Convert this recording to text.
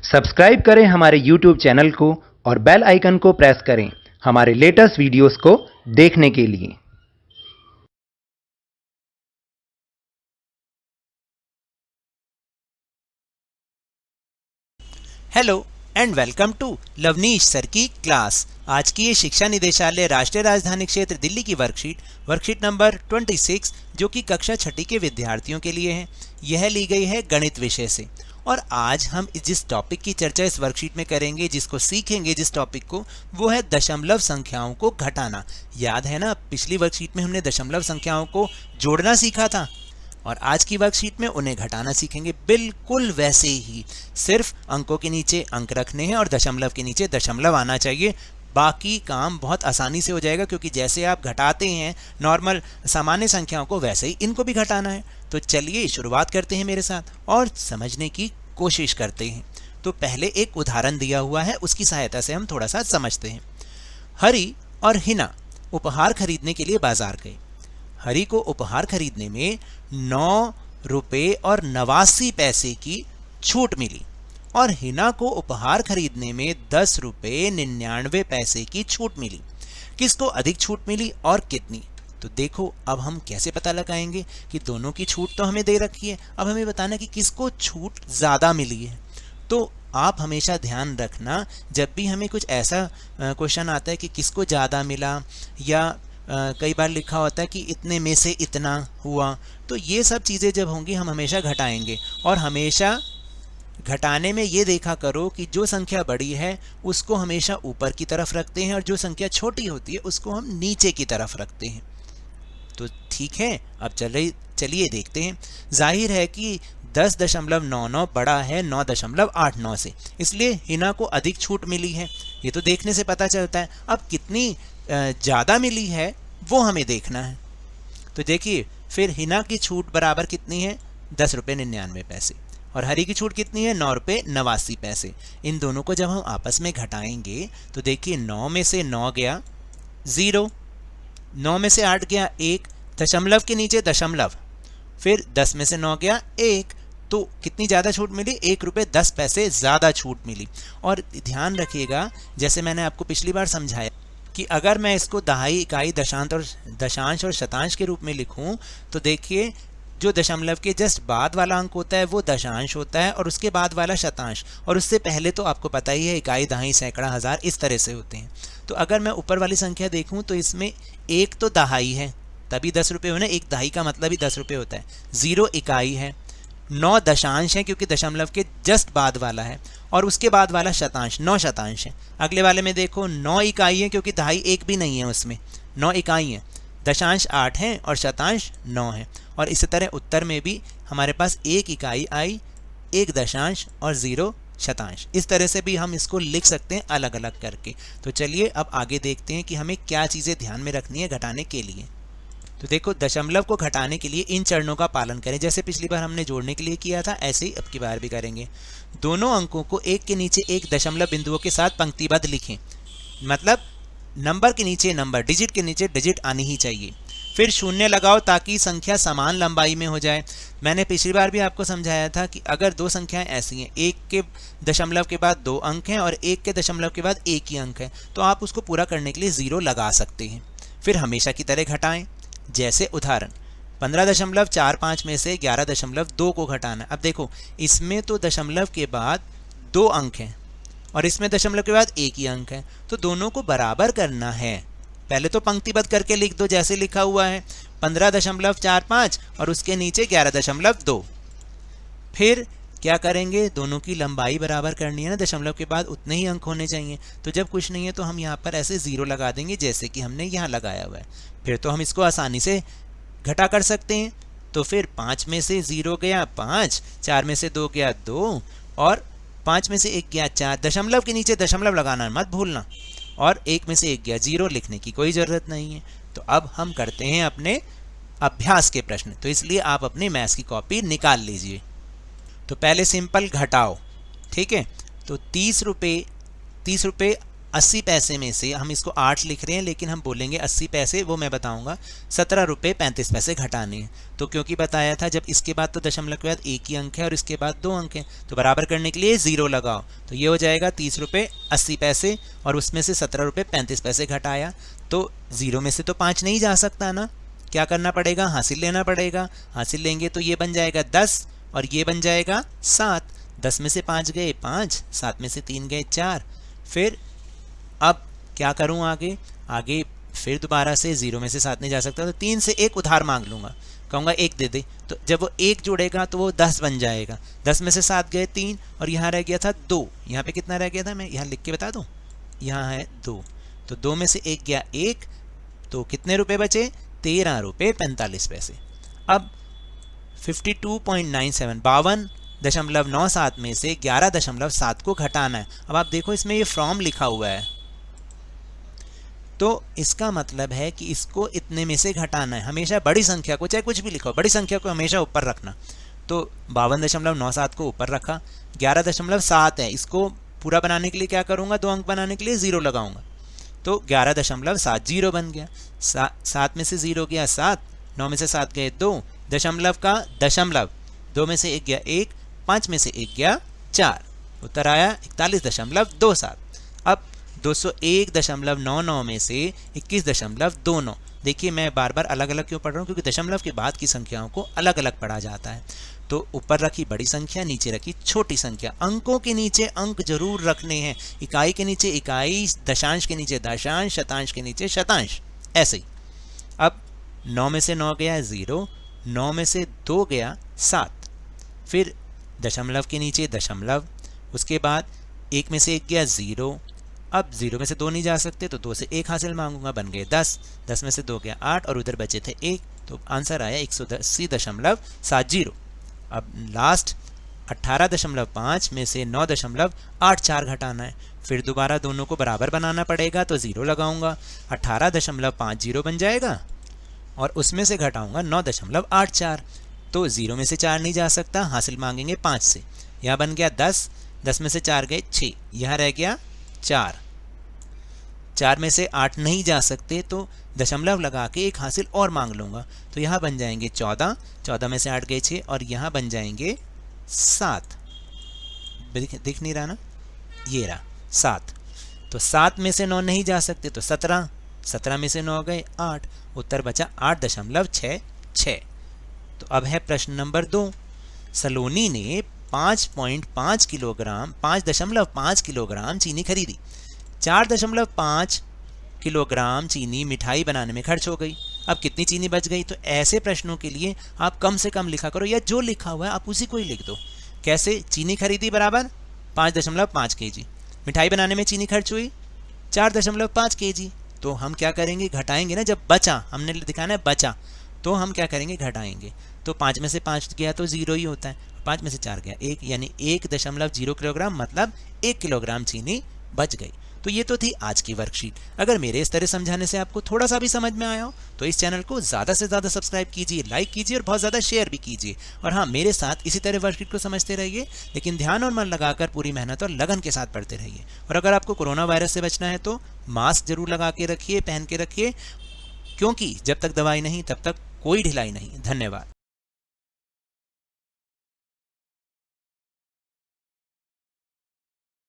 Subscribe करें हमारे YouTube channel को और बेल आइकन को प्रेस करें हमारे लेटेस्ट वीडियोस को देखने के लिए। Hello and welcome to Lavneesh sir की क्लास। आज की ये शिक्षा निदेशालय राष्ट्रीय राजधानी क्षेत्र दिल्ली की वर्कशीट नंबर 26 जो कि कक्षा छठी के विद्यार्थियों के लिए है। यह ली गई है गणित विषय से और आज हम जिस टॉपिक की चर्चा इस वर्कशीट में करेंगे, जिसको सीखेंगे, जिस टॉपिक को, वो है दशमलव संख्याओं को घटाना। याद है ना, पिछली वर्कशीट में हमने दशमलव संख्याओं को जोड़ना सीखा था और आज की वर्कशीट में उन्हें घटाना सीखेंगे। बिल्कुल वैसे ही, सिर्फ अंकों के नीचे अंक रखने हैं और दशमलव के नीचे दशमलव आना चाहिए। बाकी काम बहुत आसानी से हो जाएगा क्योंकि जैसे आप घटाते हैं नॉर्मल सामान्य संख्याओं को, वैसे ही इनको भी घटाना है। तो चलिए शुरुआत करते हैं मेरे साथ और समझने की कोशिश करते हैं। तो पहले एक उदाहरण दिया हुआ है, उसकी सहायता से हम थोड़ा सा समझते हैं। हरि और हिना उपहार खरीदने के लिए बाजार गए। हरि को उपहार खरीदने में 9 रुपये और 89 पैसे की छूट मिली और हिना को उपहार खरीदने में 10 रुपये 99 पैसे की छूट मिली। किसको अधिक छूट मिली और कितनी? तो देखो, अब हम कैसे पता लगाएंगे कि दोनों की छूट तो हमें दे रखी है, अब हमें बताना कि किसको छूट ज़्यादा मिली है। तो आप हमेशा ध्यान रखना, जब भी हमें कुछ ऐसा क्वेश्चन आता है कि किसको ज़्यादा मिला या कई बार लिखा होता है कि इतने में से इतना हुआ, तो ये सब चीज़ें जब होंगी हम हमेशा घटाएंगे। और हमेशा घटाने में ये देखा करो कि जो संख्या बड़ी है उसको हमेशा ऊपर की तरफ रखते हैं और जो संख्या छोटी होती है उसको हम नीचे की तरफ रखते हैं। तो ठीक है, अब चलिए देखते हैं। जाहिर है कि 10.99 बड़ा है 9.89 से, इसलिए हिना को अधिक छूट मिली है, ये तो देखने से पता चलता है। अब कितनी ज़्यादा मिली है वो हमें देखना है। तो देखिए, फिर हिना की छूट बराबर कितनी है? 10 रुपये 99 पैसे और हरि की छूट कितनी है? 9 रुपये 89 पैसे। इन दोनों को जब हम आपस में घटाएंगे तो देखिए, 9 में से 9 गया 0, 9 में से 8 गया 1, दशमलव के नीचे दशमलव, फिर 10 में से 9 गया 1, तो कितनी ज़्यादा छूट मिली? 1 रुपये 10 पैसे ज़्यादा छूट मिली। और ध्यान रखिएगा, जैसे मैंने आपको पिछली बार समझाया कि अगर मैं इसको दहाई, इकाई, दशांश और शतांश के रूप में लिखूं तो देखिए, जो दशमलव के जस्ट बाद वाला अंक होता है वो दशांश होता है और उसके बाद वाला शतांश, और उससे पहले तो आपको पता ही है इकाई, दहाई, सैकड़ा, हज़ार इस तरह से होते हैं। तो अगर मैं ऊपर वाली संख्या देखूं तो इसमें एक तो दहाई है, तभी 10 रुपये होना, एक दहाई का मतलब ही 10 रुपये होता है। 0 इकाई है, 9 दशांश है क्योंकि दशमलव के जस्ट बाद वाला है, और उसके बाद वाला शतांश 9 शतांश है। अगले वाले में देखो 9 इकाई है क्योंकि दहाई एक भी नहीं है उसमें, 9 इकाई है, दशांश 8 है और शतांश 9 है। और इसी तरह उत्तर में भी हमारे पास 1 इकाई आई, 1 दशांश और 0 शतांश। इस तरह से भी हम इसको लिख सकते हैं अलग अलग करके। तो चलिए अब आगे देखते हैं कि हमें क्या चीज़ें ध्यान में रखनी है घटाने के लिए। तो देखो, दशमलव को घटाने के लिए इन चरणों का पालन करें। जैसे पिछली बार हमने जोड़ने के लिए किया था, ऐसे ही अब की बार भी करेंगे। दोनों अंकों को एक के नीचे एक दशमलव बिंदुओं के साथ पंक्तिबद्ध लिखें, मतलब नंबर के नीचे नंबर, डिजिट के नीचे डिजिट आनी ही चाहिए। फिर शून्य लगाओ ताकि संख्या समान लंबाई में हो जाए। मैंने पिछली बार भी आपको समझाया था कि अगर दो संख्याएं ऐसी हैं, एक के दशमलव के बाद 2 अंक हैं और एक के दशमलव के बाद 1 ही अंक है, तो आप उसको पूरा करने के लिए 0 लगा सकते हैं। फिर हमेशा की तरह घटाएं। जैसे उदाहरण, 15.45 में से 11.2 को घटाना। अब देखो, इसमें तो दशमलव के बाद 2 अंक हैं और इसमें दशमलव के बाद 1 ही अंक है, तो दोनों को बराबर करना है। पहले तो पंक्तिबद्ध करके लिख दो, जैसे लिखा हुआ है 15.45 और उसके नीचे 11.2। फिर क्या करेंगे? दोनों की लंबाई बराबर करनी है ना, दशमलव के बाद उतने ही अंक होने चाहिए। तो जब कुछ नहीं है तो हम यहाँ पर ऐसे 0 लगा देंगे, जैसे कि हमने यहाँ लगाया हुआ है। फिर तो हम इसको आसानी से घटा कर सकते हैं। तो फिर 5 में से 0 गया 5, 4 में से 2 गया 2 और 5 में से 1 गया 4। दशमलव के नीचे दशमलव लगाना मत भूलना। और 1 में से 1 गया 0, लिखने की कोई ज़रूरत नहीं है। तो अब हम करते हैं अपने अभ्यास के प्रश्न, तो इसलिए आप अपनी मैथ्स की कॉपी निकाल लीजिए। तो पहले सिंपल घटाओ, ठीक है। तो 30 रुपये 80 पैसे में से हम इसको 8 लिख रहे हैं, लेकिन हम बोलेंगे 80 पैसे, वो मैं बताऊंगा 17 रुपये 35 पैसे घटाने हैं। तो क्योंकि बताया था जब इसके बाद तो दशमलव के बाद एक ही अंक है और इसके बाद 2 अंक हैं, तो बराबर करने के लिए 0 लगाओ, तो ये हो जाएगा 30 रुपये 80 पैसे और उसमें से 17 रुपये 35 पैसे घटाया, तो 0 में से तो 5 नहीं जा सकता ना, क्या करना पड़ेगा, हासिल लेना पड़ेगा। हासिल लेंगे तो ये बन जाएगा 10 और ये बन जाएगा 7। 10 में से 5 गए 5, 7 में से 3 गए 4। फिर अब क्या करूं आगे फिर दोबारा से 0 में से 7 नहीं जा सकता, तो 3 से 1 उधार मांग लूँगा, कहूँगा 1 दे दे, तो जब वो 1 जोड़ेगा तो वो 10 बन जाएगा। 10 में से 7 गए 3 और यहाँ रह गया था 2। यहाँ पे कितना रह गया था, मैं यहाँ लिख के बता दूँ, यहाँ है 2, तो 2 में से 1 गया 1, तो कितने रुपए बचे, 13 रुपये 45 पैसे। अब 52.97 52.97 में से 11.7 को घटाना है। अब आप देखो इसमें ये फ्रॉम लिखा हुआ है, तो इसका मतलब है कि इसको इतने में से घटाना है। हमेशा बड़ी संख्या को, चाहे कुछ भी लिखो, बड़ी संख्या को हमेशा ऊपर रखना। तो 52.97 को ऊपर रखा, 11.7 है, इसको पूरा बनाने के लिए क्या करूँगा, 2 अंक बनाने के लिए 0 लगाऊंगा, तो 11.70 बन गया। 7 में से 0 गया 7, 9 में से 7 गए 2, दशमलव का दशमलव, 2 में से 1 गया 1, 5 में से 1 गया 4, उत्तर आया 41.27। अब 201.99 में से 21.29, देखिए मैं बार बार अलग अलग क्यों पढ़ रहा हूँ, क्योंकि दशमलव के बाद की संख्याओं को अलग अलग पढ़ा जाता है। तो ऊपर रखी बड़ी संख्या, नीचे रखी छोटी संख्या। अंकों के नीचे अंक जरूर रखने हैं, इकाई के नीचे इकाई, दशांश के नीचे दशांश, शतांश के नीचे शतांश, ऐसे ही। अब 9 में से 9 गया 0, 9 में से 2 गया 7, फिर दशमलव के नीचे दशमलव, उसके बाद 1 में से 1 गया 0, अब 0 में से 2 नहीं जा सकते, तो 2 से 1 हासिल मांगूंगा, बन गए 10, 10 में से 2 गया 8 और उधर बचे थे 1, तो आंसर आया 180.70। अब लास्ट 18.5 में से 9.84 घटाना है, फिर दोबारा दोनों को बराबर बनाना पड़ेगा, तो 0 लगाऊंगा, 18.50 बन जाएगा और उसमें से घटाऊंगा 9.84, तो 0 में से 4 नहीं जा सकता, हासिल मांगेंगे 5 से, यहाँ बन गया 10, 10 में से 4 गए 6, यहाँ रह गया 4, 4 में से 8 नहीं जा सकते, तो दशमलव लगा के एक हासिल और मांग लूँगा, तो यहाँ बन जाएंगे 14, 14 में से 8 गए 6 और यहाँ बन जाएंगे 7। दिख नहीं रहा ना, ये रहा 7, तो 7 में से 9 नहीं जा सकते, तो 17, 17 में से 9 गए 8, उत्तर बचा 8.66। तो अब है प्रश्न नंबर 2। सलोनी ने 5.5 किलोग्राम 5.5 किलोग्राम चीनी खरीदी। 4.5 किलोग्राम चीनी मिठाई बनाने में खर्च हो गई, अब कितनी चीनी बच गई। तो ऐसे प्रश्नों के लिए आप कम से कम लिखा करो, या जो लिखा हुआ है आप उसी को ही लिख दो। कैसे, चीनी खरीदी बराबर 5.5 kg, मिठाई बनाने में चीनी खर्च हुई 4.5 kg, तो हम क्या करेंगे, घटाएंगे ना। जब बचा, हमने दिखाना है बचा, तो हम क्या करेंगे, घटाएंगे। तो 5 में से 5 गया तो 0 ही होता है, 5 में से 4 गया 1, यानी 1.0 किलोग्राम, मतलब 1 किलोग्राम चीनी बच गई। तो ये तो थी आज की वर्कशीट। अगर मेरे इस तरह समझाने से आपको थोड़ा सा भी समझ में आया हो तो इस चैनल को ज़्यादा से ज़्यादा सब्सक्राइब कीजिए, लाइक कीजिए और बहुत ज़्यादा शेयर भी कीजिए। और हाँ, मेरे साथ इसी तरह वर्कशीट को समझते रहिए, लेकिन ध्यान और मन लगाकर पूरी मेहनत और लगन के साथ पढ़ते रहिए। और अगर आपको कोरोना वायरस से बचना है तो मास्क जरूर लगा के रखिए, पहन के रखिए, क्योंकि जब तक दवाई नहीं तब तक कोई ढिलाई नहीं। धन्यवाद।